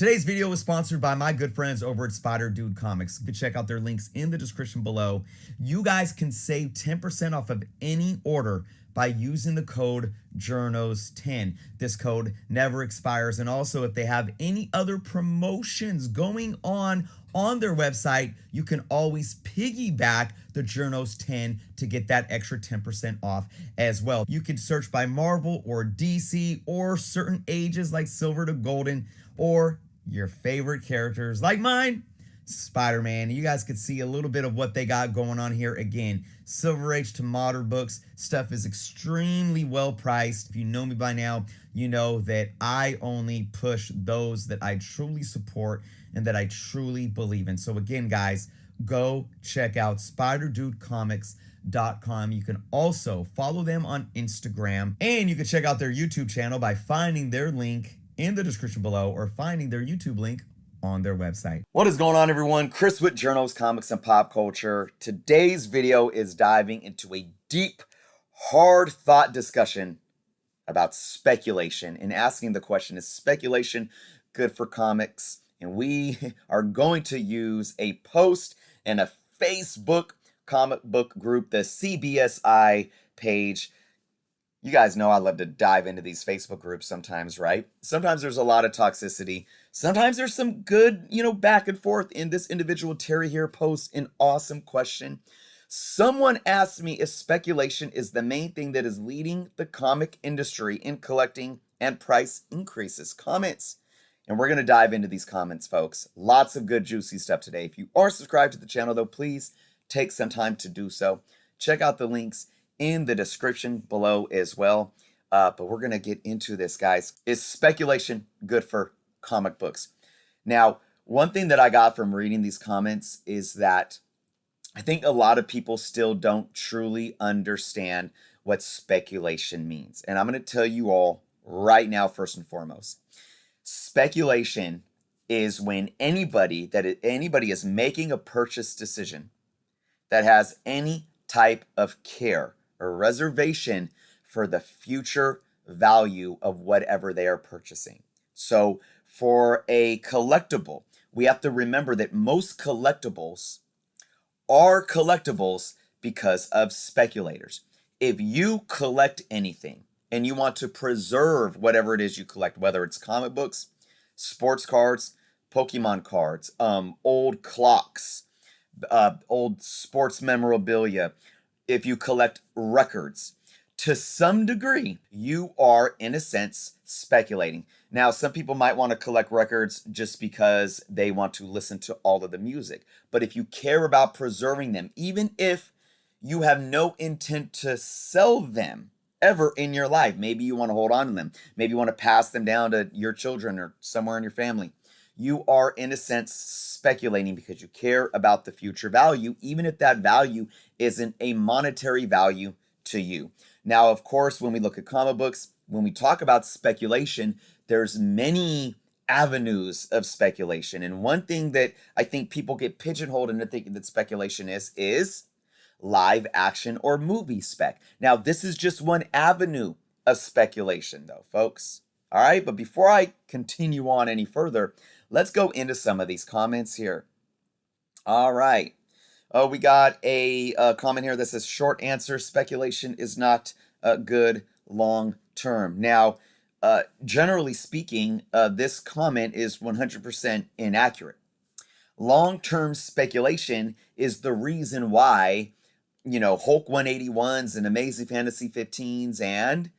Today's video was sponsored by my good friends over at Spider Dude Comics. You can check out their links in the description below. You guys can save 10% off of any order by using the code JOURNOS10. This code never expires. And also, if they have any other promotions going on their website, you can always piggyback the JOURNOS10 to get that extra 10% off as well. You can search by Marvel or DC or certain ages like Silver to Golden, or your favorite characters like mine, Spider-Man. You guys could see a little bit of what they got going on here. Again, Silver Age to modern books. Stuff is extremely well priced. If you know me by now, you know that I only push those that I truly support and that I truly believe in. So again, guys, go check out SpiderDudeComics.com. You can also follow them on Instagram, and you can check out their YouTube channel by finding their link in the description below or finding their YouTube link on their website. What is going on, everyone? Chris with Journos, Comics, and Pop Culture. Today's video is diving into a deep, hard thought discussion about speculation and asking the question, is speculation good for comics? And we are going to use a post in a Facebook comic book group, the CBSI page. You guys know I love to dive into these Facebook groups sometimes, right? Sometimes there's a lot of toxicity. Sometimes there's some good, back and forth. In this individual, Terry here posts an awesome question. Someone asked me if speculation is the main thing that is leading the comic industry in collecting and price increases. Comments. And we're going to dive into these comments, folks. Lots of good, juicy stuff today. If you are subscribed to the channel, though, please take some time to do so. Check out the links in the description below as well. But we're going to get into this, guys. Is speculation good for comic books? Now, one thing that I got from reading these comments is that I think a lot of people still don't truly understand what speculation means. And I'm going to tell you all right now, first and foremost. Speculation is when anybody is making a purchase decision that has any type of care or reservation for the future value of whatever they are purchasing. So for a collectible, we have to remember that most collectibles are collectibles because of speculators. If you collect anything and you want to preserve whatever it is you collect, whether it's comic books, sports cards, Pokemon cards, old clocks, old sports memorabilia, if you collect records, to some degree, you are, in a sense, speculating. Now, some people might want to collect records just because they want to listen to all of the music. But if you care about preserving them, even if you have no intent to sell them ever in your life, maybe you want to hold on to them, maybe you want to pass them down to your children or somewhere in your family, you are, in a sense, speculating because you care about the future value, even if that value isn't a monetary value to you. Now, of course, when we look at comic books, when we talk about speculation, there's many avenues of speculation. And one thing that I think people get pigeonholed into thinking that speculation is live action or movie spec. Now, this is just one avenue of speculation, though, folks. All right, but before I continue on any further, let's go into some of these comments here. All right. Oh, we got a comment here that says, short answer, speculation is not good long term. Now, generally speaking, this comment is 100% inaccurate. Long-term speculation is the reason why, Hulk 181s and Amazing Fantasy 15s and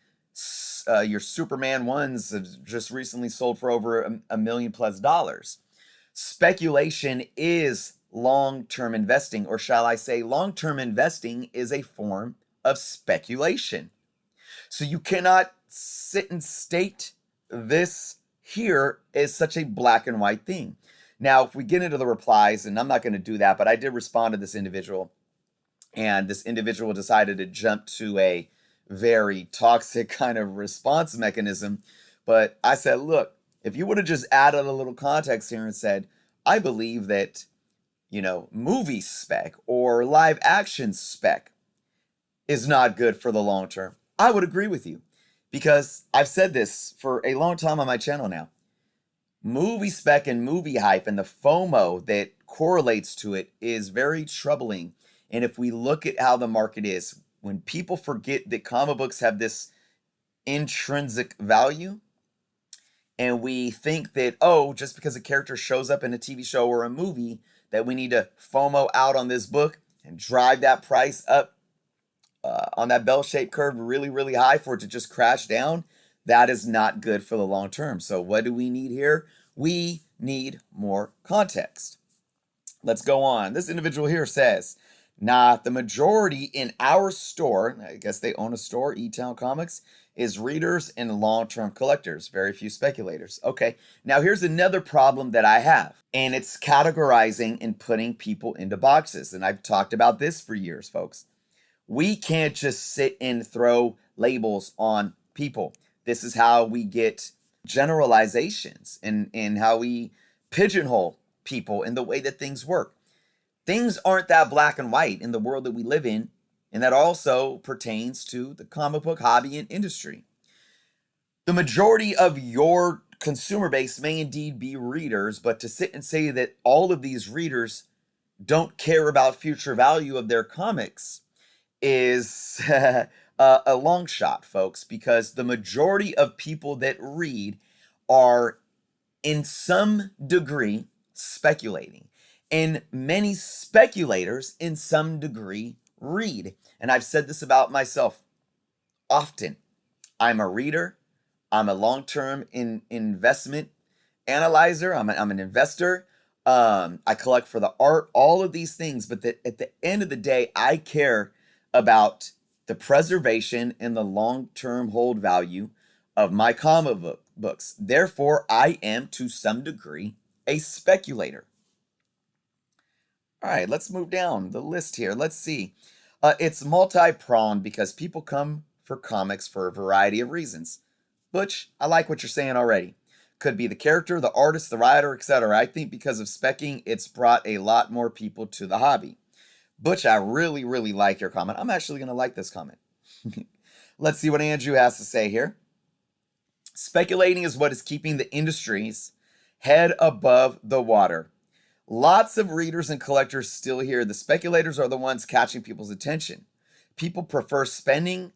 your Superman 1s have just recently sold for over $1 million+. Speculation is long-term investing, or shall I say long-term investing is a form of speculation. So you cannot sit and state this here as such a black and white thing. Now, if we get into the replies, and I'm not going to do that, but I did respond to this individual, and this individual decided to jump to a very toxic kind of response mechanism. But I said, look, if you would have just added a little context here and said, I believe that, movie spec or live action spec is not good for the long term, I would agree with you, because I've said this for a long time on my channel now. Movie spec and movie hype and the FOMO that correlates to it is very troubling. And if we look at how the market is, when people forget that comic books have this intrinsic value, and we think that, oh, just because a character shows up in a TV show or a movie, that we need to FOMO out on this book and drive that price up on that bell-shaped curve really, really high for it to just crash down, that is not good for the long term. So what do we need here? We need more context. Let's go on. This individual here says, nah, the majority in our store, I guess they own a store, E-Town Comics, is readers and long-term collectors, very few speculators. Okay, now here's another problem that I have, and it's categorizing and putting people into boxes. And I've talked about this for years, folks. We can't just sit and throw labels on people. This is how we get generalizations and how we pigeonhole people in the way that things work. Things aren't that black and white in the world that we live in, and that also pertains to the comic book hobby and industry. The majority of your consumer base may indeed be readers, but to sit and say that all of these readers don't care about future value of their comics is a long shot, folks, because the majority of people that read are in some degree speculating, and many speculators in some degree read. And I've said this about myself often. I'm a reader. I'm a long-term investment analyzer. I'm an investor. I collect for the art, all of these things. But at the end of the day, I care about the preservation and the long-term hold value of my comic books. Therefore, I am to some degree a speculator. All right, let's move down the list here. Let's see. It's multi-pronged because people come for comics for a variety of reasons. Butch, I like what you're saying already. Could be the character, the artist, the writer, etc. I think because of specking, it's brought a lot more people to the hobby. Butch, I really, really like your comment. I'm actually going to like this comment. Let's see what Andrew has to say here. Speculating is what is keeping the industry's head above the water. Lots of readers and collectors still here. The speculators are the ones catching people's attention. People prefer spending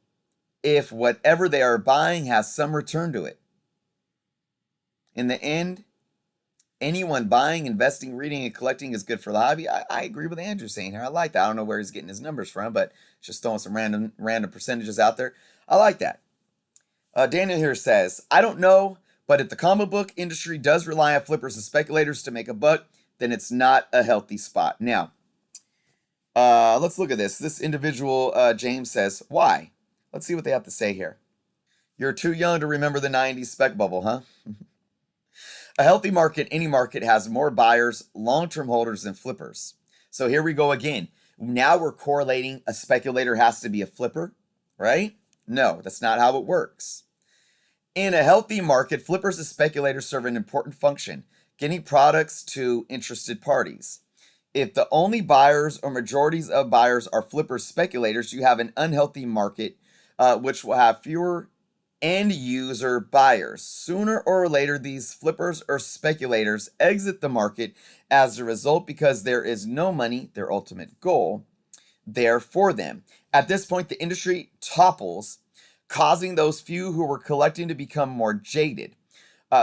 if whatever they are buying has some return to it. In the end, anyone buying, investing, reading, and collecting is good for the hobby. I agree with Andrew saying here. I like that. I don't know where he's getting his numbers from, but just throwing some random percentages out there. I like that. Daniel here says, I don't know, but if the comic book industry does rely on flippers and speculators to make a buck, then it's not a healthy spot. Now, let's look at this. This individual, James, says, why? Let's see what they have to say here. You're too young to remember the 90s spec bubble, huh? A healthy market, any market, has more buyers, long-term holders than flippers. So here we go again. Now we're correlating a speculator has to be a flipper, right? No, that's not how it works. In a healthy market, flippers and speculators serve an important function, getting products to interested parties. If the only buyers or majorities of buyers are flippers, speculators, you have an unhealthy market, which will have fewer end user buyers. Sooner or later, these flippers or speculators exit the market as a result because there is no money, their ultimate goal, there for them. At this point, the industry topples, causing those few who were collecting to become more jaded.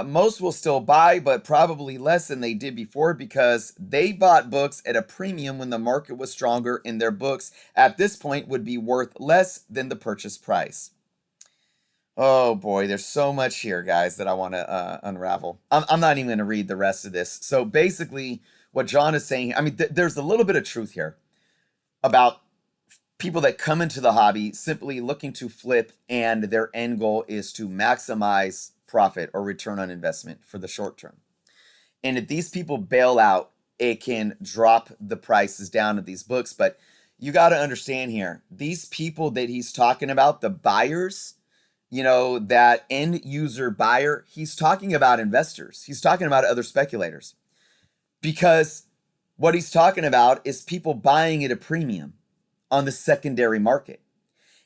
Most will still buy, but probably less than they did before because they bought books at a premium when the market was stronger, and their books at this point would be worth less than the purchase price. Oh boy, there's so much here, guys, that I want to unravel. I'm not even going to read the rest of this. So basically, what John is saying, I mean, there's a little bit of truth here about people that come into the hobby simply looking to flip, and their end goal is to maximize profit or return on investment for the short term. And if these people bail out, it can drop the prices down of these books. But you got to understand here, these people that he's talking about, the buyers, that end user buyer, he's talking about investors. He's talking about other speculators, because what he's talking about is people buying at a premium on the secondary market.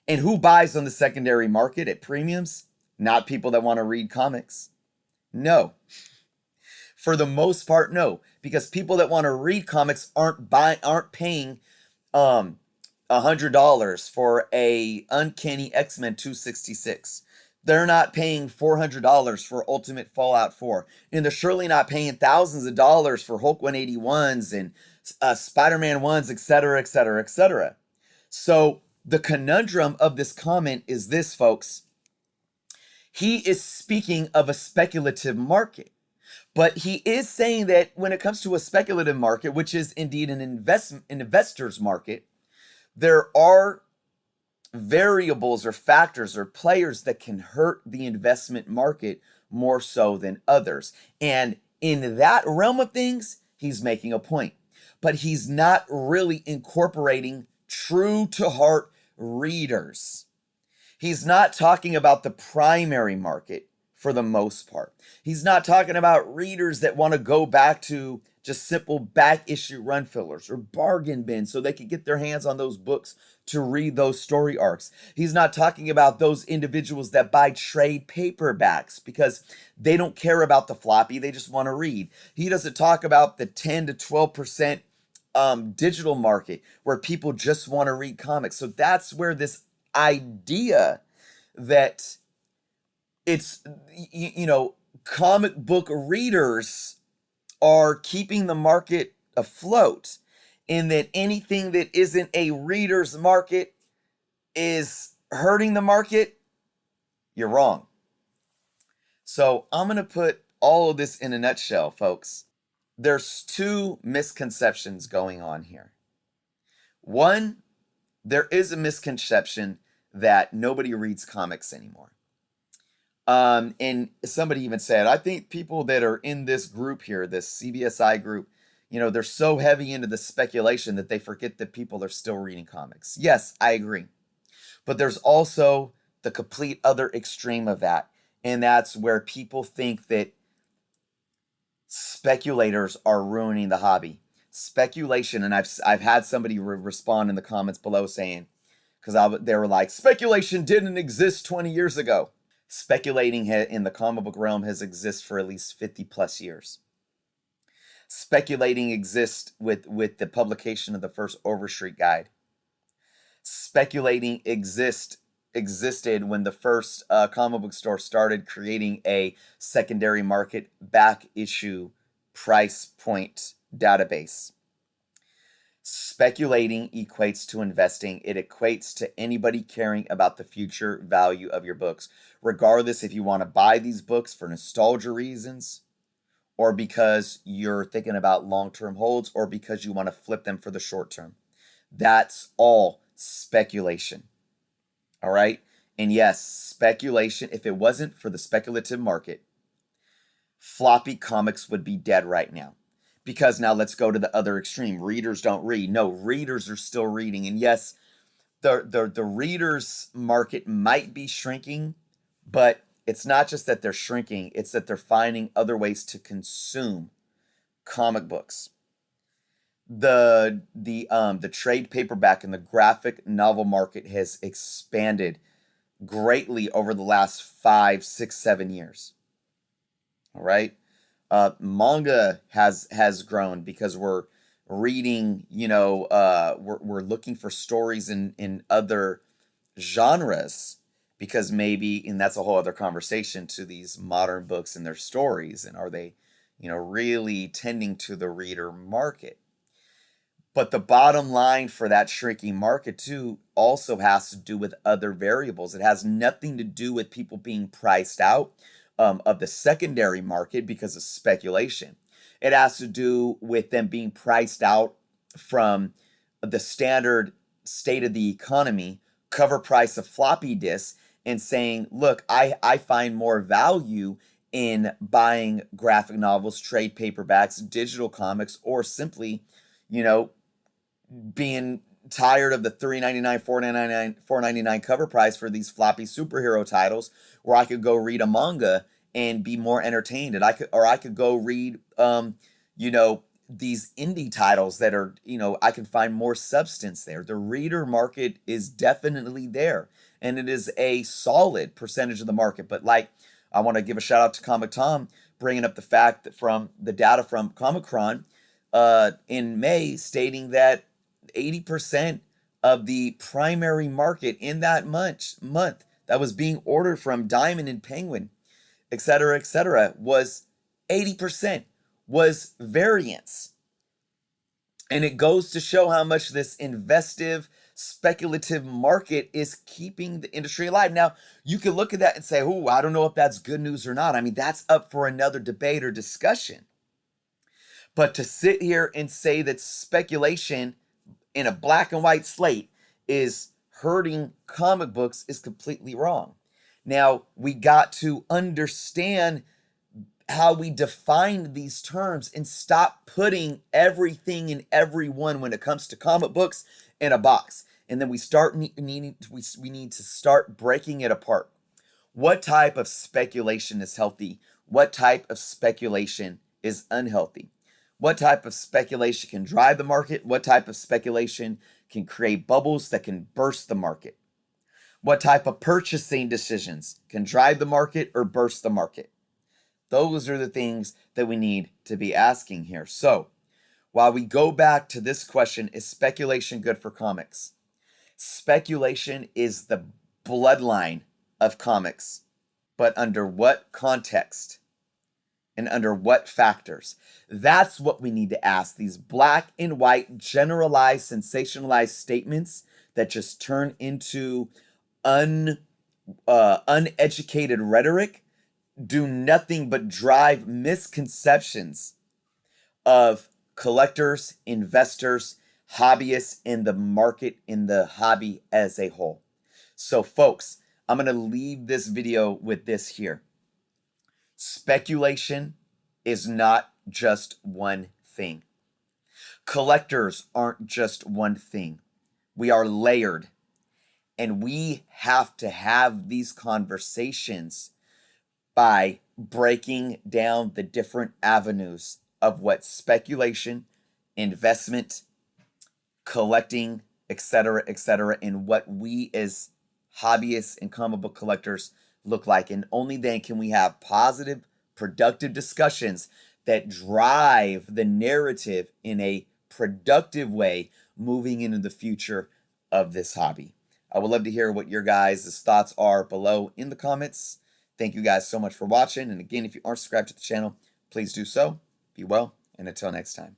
And who buys on the secondary market at premiums? Not people that want to read comics. No. For the most part, no, because people that want to read comics aren't paying $100 for a Uncanny X-Men 266. They're not paying $400 for Ultimate Fallout 4, and they're surely not paying thousands of dollars for Hulk 181s and Spider-Man 1s, etc., etc., etc. So the conundrum of this comment is this, folks. He is speaking of a speculative market, but he is saying that when it comes to a speculative market, which is indeed an investor's market, there are variables or factors or players that can hurt the investment market more so than others. And in that realm of things, he's making a point, but he's not really incorporating true to heart readers. He's not talking about the primary market for the most part. He's not talking about readers that want to go back to just simple back issue run fillers or bargain bins so they can get their hands on those books to read those story arcs. He's not talking about those individuals that buy trade paperbacks because they don't care about the floppy, they just want to read. He doesn't talk about the 10 to 12% digital market where people just want to read comics. So that's where this idea that it's, comic book readers are keeping the market afloat, and that anything that isn't a reader's market is hurting the market, you're wrong. So I'm going to put all of this in a nutshell, folks. There's two misconceptions going on here. One, there is a misconception that nobody reads comics anymore. And somebody even said, I think people that are in this group here, this CBSI group, they're so heavy into the speculation that they forget that people are still reading comics. Yes, I agree. But there's also the complete other extreme of that. And that's where people think that speculators are ruining the hobby. Speculation, and I've had somebody respond in the comments below saying, because they were like, speculation didn't exist 20 years ago. Speculating in the comic book realm has existed for at least 50 plus years. Speculating exists with the publication of the first Overstreet Guide. Speculating existed when the first comic book store started creating a secondary market back issue price point database. Speculating equates to investing. It equates to anybody caring about the future value of your books, regardless if you want to buy these books for nostalgia reasons, or because you're thinking about long-term holds, or because you want to flip them for the short term. That's all speculation. All right? And yes, speculation, if it wasn't for the speculative market, floppy comics would be dead right now. Because now let's go to the other extreme. Readers don't read. No, readers are still reading. And yes, the readers market might be shrinking, but it's not just that they're shrinking, it's that they're finding other ways to consume comic books. The trade paperback and the graphic novel market has expanded greatly over the last 5, 6, 7 years. All right? Manga has grown because we're reading, we're looking for stories in other genres, because maybe, and that's a whole other conversation, to these modern books and their stories, and are they, really tending to the reader market. But the bottom line for that shrinking market too also has to do with other variables. It has nothing to do with people being priced out of the secondary market because of speculation. It has to do with them being priced out from the standard state of the economy, cover price of floppy disks, and saying, look, I find more value in buying graphic novels, trade paperbacks, digital comics, or simply, being tired of the $3.99, $4.99 cover price for these floppy superhero titles, where I could go read a manga and be more entertained, and I could go read these indie titles that are, I can find more substance there. The reader market is definitely there, and it is a solid percentage of the market. But I want to give a shout out to Comic Tom, bringing up the fact that from the data from Comicron in May, stating that 80% of the primary market in that month that was being ordered from Diamond and Penguin, et cetera, was 80% was variance. And it goes to show how much this investive, speculative market is keeping the industry alive. Now, you can look at that and say, oh, I don't know if that's good news or not. I mean, that's up for another debate or discussion. But to sit here and say that speculation in a black and white slate is hurting comic books is completely wrong. Now, we got to understand how we define these terms and stop putting everything and everyone when it comes to comic books in a box. And then we need to start breaking it apart. What type of speculation is healthy? What type of speculation is unhealthy? What type of speculation can drive the market? What type of speculation can create bubbles that can burst the market? What type of purchasing decisions can drive the market or burst the market? Those are the things that we need to be asking here. So, while we go back to this question, is speculation good for comics? Speculation is the bloodline of comics, but under what context and under what factors? That's what we need to ask. These black and white, generalized, sensationalized statements that just turn into uneducated rhetoric do nothing but drive misconceptions of collectors, investors, hobbyists in the market, in the hobby as a whole. So folks, I'm going to leave this video with this here. Speculation is not just one thing. Collectors aren't just one thing. We are layered, and we have to have these conversations by breaking down the different avenues of what speculation, investment, collecting, etc., and what we as hobbyists and comic book collectors look like. And only then can we have positive, productive discussions that drive the narrative in a productive way moving into the future of this hobby. I would love to hear what your guys' thoughts are below in the comments. Thank you guys so much for watching. And again, if you aren't subscribed to the channel, please do so. Be well, and until next time.